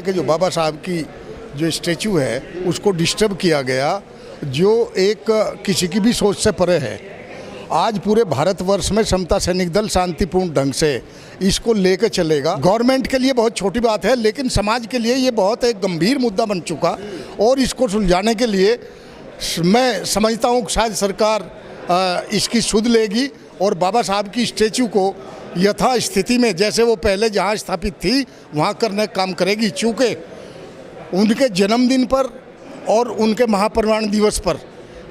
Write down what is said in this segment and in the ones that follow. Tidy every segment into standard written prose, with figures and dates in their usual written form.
कि जो बाबा साहब की जो स्टैचू है उसको डिस्टर्ब किया गया, जो एक किसी की भी सोच से परे है। आज पूरे भारतवर्ष में समता सैनिक दल शांतिपूर्ण ढंग से इसको लेकर चलेगा। गवर्नमेंट के लिए बहुत छोटी बात है, लेकिन समाज के लिए ये बहुत एक गंभीर मुद्दा बन चुका और इसको सुलझाने के लिए मैं समझता हूँ शायद सरकार इसकी सुध लेगी और बाबा साहब की स्टैचू को यथा स्थिति में जैसे वो पहले जहाँ स्थापित थी वहाँ करने का काम करेगी। चूँकि उनके जन्मदिन पर और उनके महापरिनिर्वाण दिवस पर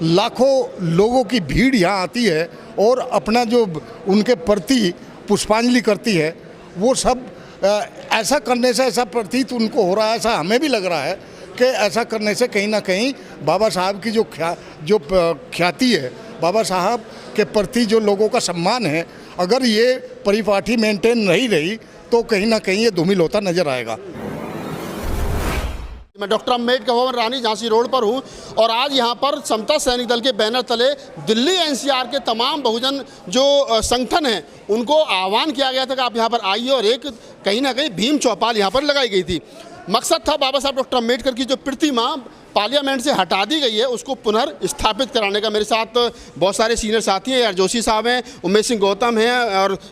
लाखों लोगों की भीड़ यहाँ आती है और अपना जो उनके प्रति पुष्पांजलि करती है, वो सब ऐसा करने से ऐसा प्रतीत उनको हो रहा है, ऐसा हमें भी लग रहा है कि ऐसा करने से कहीं ना कहीं बाबा साहब की जो ख्याति है, बाबा साहब के प्रति जो लोगों का सम्मान है, अगर ये परिपाटी मेंटेन नहीं रही तो कहीं ना कहीं ये धूमिल होता नजर आएगा। मैं डॉक्टर अम्बेडकर भवन रानी झांसी रोड पर हूं और आज यहां पर समता सैनिक दल के बैनर तले दिल्ली एनसीआर के तमाम बहुजन जो संगठन हैं उनको आह्वान किया गया था कि आप यहां पर आइए और एक कहीं ना कहीं भीम चौपाल यहां पर लगाई गई थी। मकसद था बाबा साहब डॉक्टर अम्बेडकर की जो प्रतिमा पार्लियामेंट से हटा दी गई है उसको पुनर्स्थापित कराने का। मेरे साथ बहुत सारे सीनियर साथी हैं, जोशी साहब हैं, उमेश सिंह गौतम हैं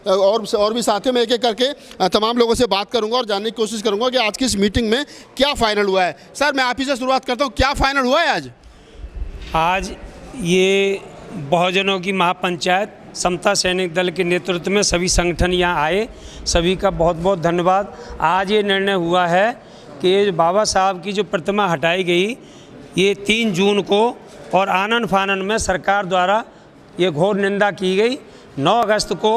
और भी साथियों में एक एक करके तमाम लोगों से बात करूंगा और जानने की कोशिश करूंगा कि आज की इस मीटिंग में क्या फाइनल हुआ है। सर, मैं आप ही से शुरुआत करता हूं, क्या फाइनल हुआ है आज ये बहुजनों की महापंचायत समता सैनिक दल के नेतृत्व में सभी संगठन यहाँ आए, सभी का बहुत बहुत धन्यवाद। आज ये निर्णय हुआ है कि बाबा साहब की जो प्रतिमा हटाई गई ये 3 जून को और आनन फानन में सरकार द्वारा ये घोर निंदा की गई। 9 अगस्त को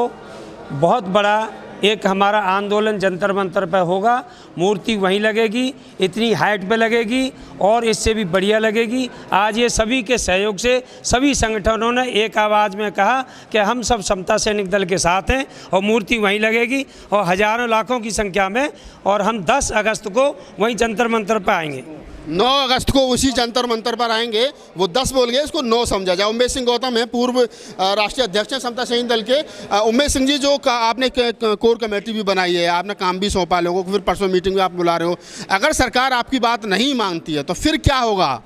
बहुत बड़ा एक हमारा आंदोलन जंतर मंतर पर होगा, मूर्ति वहीं लगेगी, इतनी हाइट पे लगेगी और इससे भी बढ़िया लगेगी। आज ये सभी के सहयोग से सभी संगठनों ने एक आवाज़ में कहा कि हम सब समता सैनिक दल के साथ हैं और मूर्ति वहीं लगेगी और हज़ारों लाखों की संख्या में, और हम 10 अगस्त को वहीं जंतर मंतर पर आएंगे। 9 अगस्त को उसी जंतर मंतर पर आएंगे, वो 10 बोल गए, इसको 9 समझा जाए। उमेश सिंह गौतम है, पूर्व राष्ट्रीय अध्यक्ष हैं समता सैनिक दल के। उमेश सिंह जी, जो आपने कोर कमेटी भी बनाई है, आपने काम भी सौंपा लोगों को, फिर परसों मीटिंग में आप बुला रहे हो, अगर सरकार आपकी बात नहीं मानती है तो फिर क्या होगा?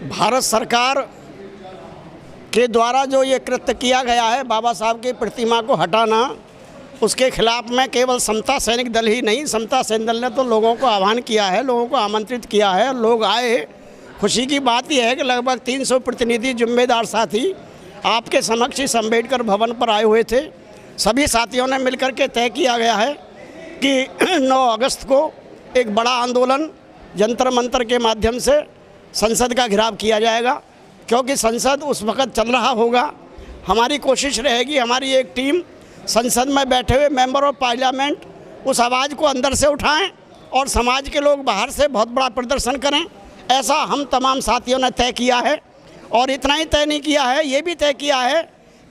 भारत सरकार के द्वारा जो ये कृत्य किया गया है बाबा साहब की प्रतिमा को हटाना, उसके खिलाफ में केवल समता सैनिक दल ही नहीं, समता सैनिक दल ने तो लोगों को आह्वान किया है, लोगों को आमंत्रित किया है, लोग आए। खुशी की बात यह है कि लगभग 300 प्रतिनिधि जिम्मेदार साथी आपके समक्ष इस अम्बेडकर भवन पर आए हुए थे। सभी साथियों ने मिलकर के तय किया गया है कि 9 अगस्त को एक बड़ा आंदोलन जंतर मंतर के माध्यम से संसद का घेराव किया जाएगा, क्योंकि संसद उस वक़्त चल रहा होगा। हमारी कोशिश रहेगी, हमारी एक टीम संसद में बैठे हुए मेंबर ऑफ पार्लियामेंट उस आवाज़ को अंदर से उठाएं और समाज के लोग बाहर से बहुत बड़ा प्रदर्शन करें, ऐसा हम तमाम साथियों ने तय किया है। और इतना ही तय नहीं किया है, ये भी तय किया है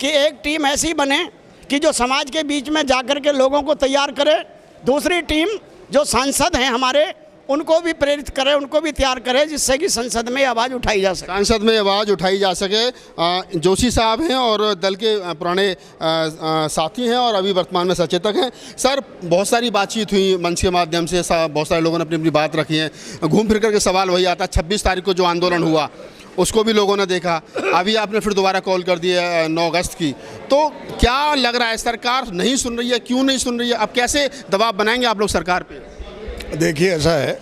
कि एक टीम ऐसी बने कि जो समाज के बीच में जाकर के लोगों को तैयार करे, दूसरी टीम जो सांसद हैं हमारे उनको भी प्रेरित करे, उनको भी तैयार करे, जिससे कि संसद में आवाज़ उठाई जा सके। संसद में आवाज़ उठाई जा सके। जोशी साहब हैं और दल के पुराने साथी हैं और अभी वर्तमान में सचेतक हैं। सर, बहुत सारी बातचीत हुई मंच के माध्यम से, बहुत सारे लोगों ने अपनी अपनी बात रखी है। घूम फिर करके सवाल वही आता है, 26 तारीख को जो आंदोलन हुआ उसको भी लोगों ने देखा, अभी आपने फिर दोबारा कॉल कर दिया 9 अगस्त की, तो क्या लग रहा है सरकार नहीं सुन रही है? क्यों नहीं सुन रही है? अब कैसे दबाव बनाएंगे आप लोग सरकार पर? देखिए, ऐसा है,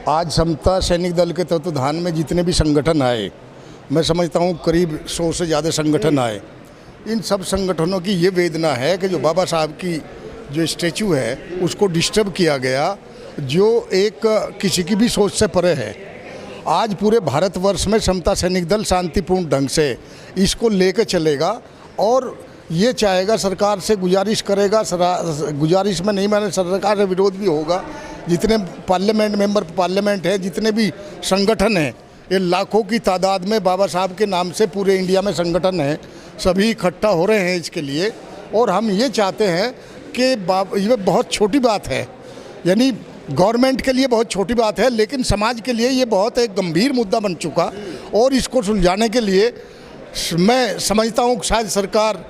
आज समता सैनिक दल के तत्वाधान में जितने भी संगठन आए, मैं समझता हूँ करीब 100 से ज़्यादा संगठन आए। इन सब संगठनों की ये वेदना है कि जो बाबा साहब की जो स्टैचू है उसको डिस्टर्ब किया गया, जो एक किसी की भी सोच से परे है। आज पूरे भारतवर्ष में समता सैनिक दल शांतिपूर्ण ढंग से इसको लेकर चलेगा और ये चाहेगा, सरकार से गुजारिश करेगा, गुजारिश में नहीं माने सरकार से विरोध भी होगा। जितने पार्लियामेंट मेंबर पार्लियामेंट है, जितने भी संगठन हैं, ये लाखों की तादाद में बाबा साहब के नाम से पूरे इंडिया में संगठन हैं, सभी इकट्ठा हो रहे हैं इसके लिए। और हम ये चाहते हैं कि ये बहुत छोटी बात है, यानी गवर्नमेंट के लिए बहुत छोटी बात है, लेकिन समाज के लिए ये बहुत एक गंभीर मुद्दा बन चुका और इसको सुलझाने के लिए मैं समझता हूँ शायद सरकार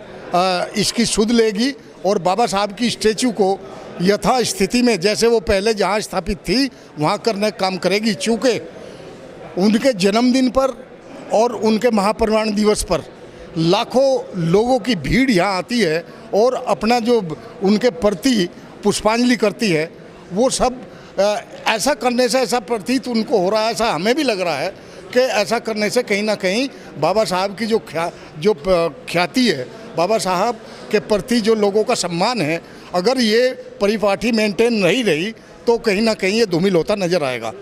इसकी सुध लेगी और बाबा साहब की स्टैचू को यथास्थिति में जैसे वो पहले जहाँ स्थापित थी वहाँ करने का काम करेगी। चूँकि उनके जन्मदिन पर और उनके महापरिनिर्वाण दिवस पर लाखों लोगों की भीड़ यहाँ आती है और अपना जो उनके प्रति पुष्पांजलि करती है, वो सब ऐसा करने से ऐसा प्रतीत उनको हो रहा है, ऐसा हमें भी लग रहा है कि ऐसा करने से कहीं ना कहीं बाबा साहब की जो ख्याति है, बाबा साहब के प्रति जो लोगों का सम्मान है, अगर ये परिपाटी मेंटेन नहीं रही तो कहीं ना कहीं ये धूमिल होता नज़र आएगा।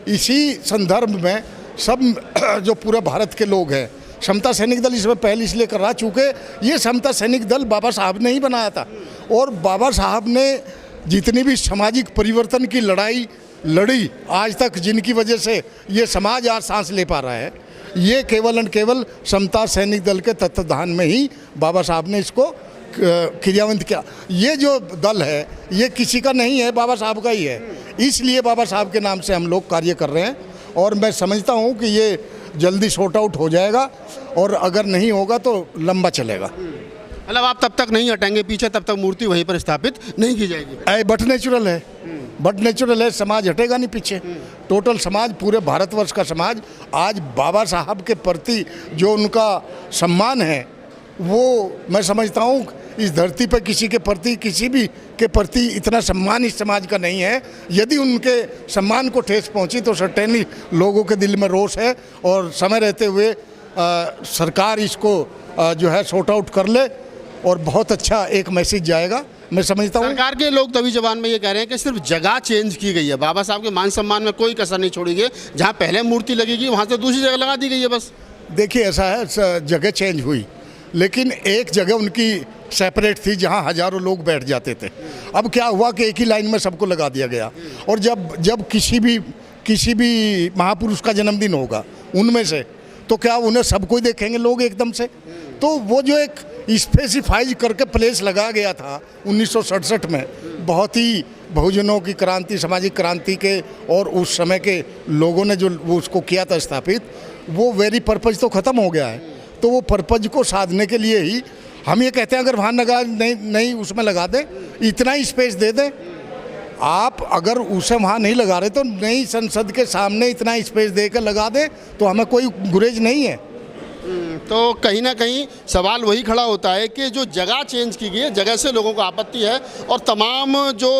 इसी संदर्भ में सब जो पूरे भारत के लोग हैं, समता सैनिक दल इसमें पहल इसलिए कर रहा, चूँकि ये समता सैनिक दल बाबा साहब ने ही बनाया था और बाबा साहब ने जितनी भी सामाजिक परिवर्तन की लड़ाई लड़ी आज तक, जिनकी वजह से ये समाज आज सांस ले पा रहा है, ये केवल एंड केवल समता सैनिक दल के तत्वाधान में ही बाबा साहब ने इसको क्रियान्वित किया। ये जो दल है ये किसी का नहीं है, बाबा साहब का ही है। इसलिए बाबा साहब के नाम से हम लोग कार्य कर रहे हैं और मैं समझता हूँ कि ये जल्दी शॉर्ट आउट हो जाएगा और अगर नहीं होगा तो लंबा चलेगा। मतलब आप तब तक नहीं हटेंगे पीछे, तब तक मूर्ति वहीं पर स्थापित नहीं की जाएगी। बट नेचुरल है, बट नेचुरल है, समाज हटेगा नहीं पीछे। टोटल समाज, पूरे भारतवर्ष का समाज आज बाबा साहब के प्रति जो उनका सम्मान है, वो मैं समझता हूँ इस धरती पर किसी के प्रति, किसी भी के प्रति इतना सम्मान इस समाज का नहीं है। यदि उनके सम्मान को ठेस पहुँची तो सर्टेनली लोगों के दिल में रोष है और समय रहते हुए सरकार इसको जो है सॉर्ट आउट कर ले और बहुत अच्छा एक मैसेज जाएगा, मैं समझता हूँ। सरकार के लोग तभी जवान में ये कह रहे हैं कि सिर्फ जगह चेंज की गई है, बाबा साहब के मान सम्मान में कोई कसर नहीं छोड़ी गई। जहाँ पहले मूर्ति लगेगी वहाँ से दूसरी जगह लगा दी गई है बस। देखिए ऐसा है, जगह चेंज हुई लेकिन एक जगह उनकी सेपरेट थी जहाँ हजारों लोग बैठ जाते थे। अब क्या हुआ कि एक ही लाइन में सबको लगा दिया गया और जब किसी भी महापुरुष का जन्मदिन होगा उनमें से, तो क्या उन्हें सबको ही देखेंगे लोग एकदम से? तो वो जो एक स्पेसिफाइज करके प्लेस लगा गया था 1967 में, बहुत ही बहुजनों की क्रांति, सामाजिक क्रांति के और उस समय के लोगों ने जो वो उसको किया था स्थापित, वो वेरी पर्पज तो ख़त्म हो गया है। तो वो पर्पज को साधने के लिए ही हम ये कहते हैं अगर वहाँ नहीं उसमें लगा दें, इतना ही स्पेस दे दें। आप अगर उसे वहाँ नहीं लगा रहे तो नई संसद के सामने इतना स्पेस देकर लगा दें तो हमें कोई गुरेज नहीं है। तो कहीं ना कहीं सवाल वही खड़ा होता है कि जो जगह चेंज की गई है, जगह से लोगों को आपत्ति है और तमाम जो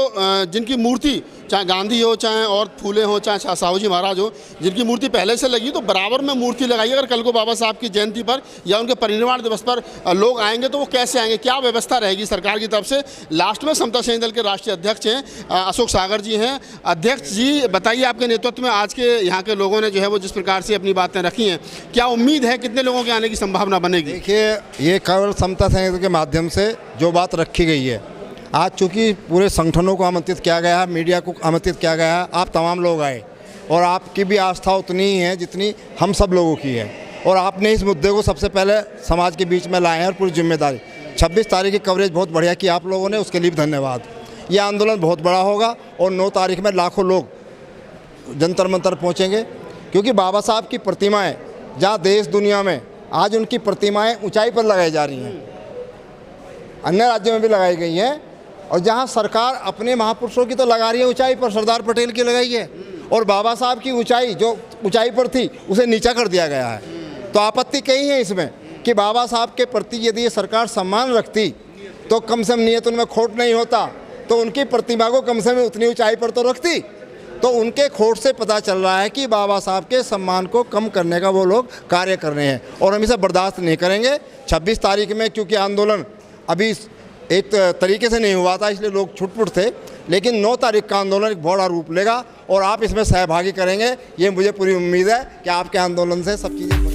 जिनकी मूर्ति, चाहे गांधी हो, चाहे और फूले हो, चाहे साहू जी महाराज हो, जिनकी मूर्ति पहले से लगी तो बराबर में मूर्ति लगाई। अगर कल को बाबा साहब की जयंती पर या उनके परिनिर्वाण दिवस पर लोग आएंगे तो वो कैसे आएंगे, क्या व्यवस्था रहेगी सरकार की तरफ से? लास्ट में समता सैनिक दल के राष्ट्रीय अध्यक्ष हैं अशोक सागर जी हैं। अध्यक्ष जी, बताइए आपके नेतृत्व में आज के यहाँ के लोगों ने जो है वो जिस प्रकार से अपनी बातें रखी हैं, क्या उम्मीद है कितने लोगों के आने की संभावना बनेगी? देखिए, ये केवल समता सैनिक दल के माध्यम से जो बात रखी गई है, आज चूँकि पूरे संगठनों को आमंत्रित किया गया है, मीडिया को आमंत्रित किया गया है, आप तमाम लोग आए और आपकी भी आस्था उतनी ही है जितनी हम सब लोगों की है और आपने इस मुद्दे को सबसे पहले समाज के बीच में लाए हैं और पूरी जिम्मेदारी। 26 तारीख की कवरेज बहुत बढ़िया की आप लोगों ने, उसके लिए भी धन्यवाद। यह आंदोलन बहुत बड़ा होगा और 9 तारीख में लाखों लोग जंतर मंतर पहुँचेंगे, क्योंकि बाबा साहब की प्रतिमाएँ जहाँ देश दुनिया में आज उनकी प्रतिमाएँ ऊँचाई पर लगाई जा रही हैं, अन्य राज्यों में भी लगाई गई हैं, और जहां सरकार अपने महापुरुषों की तो लगा रही है ऊंचाई पर, सरदार पटेल की लगाई है, और बाबा साहब की ऊंचाई जो ऊंचाई पर थी उसे नीचा कर दिया गया है। तो आपत्ति कही है इसमें कि बाबा साहब के प्रति यदि ये सरकार सम्मान रखती तो कम से कम नियत उनमें खोट नहीं होता, तो उनकी प्रतिमा को कम से कम उतनी ऊंचाई पर तो रखती। तो उनके खोट से पता चल रहा है कि बाबा साहब के सम्मान को कम करने का वो लोग कार्य कर रहे हैं और हम इसे बर्दाश्त नहीं करेंगे। 26 तारीख में क्योंकि आंदोलन अभी एक तरीके से नहीं हुआ था इसलिए लोग छुटपुट थे, लेकिन 9 तारीख का आंदोलन एक बड़ा रूप लेगा और आप इसमें सहभागी करेंगे, ये मुझे पूरी उम्मीद है कि आपके आंदोलन से सब चीज़ें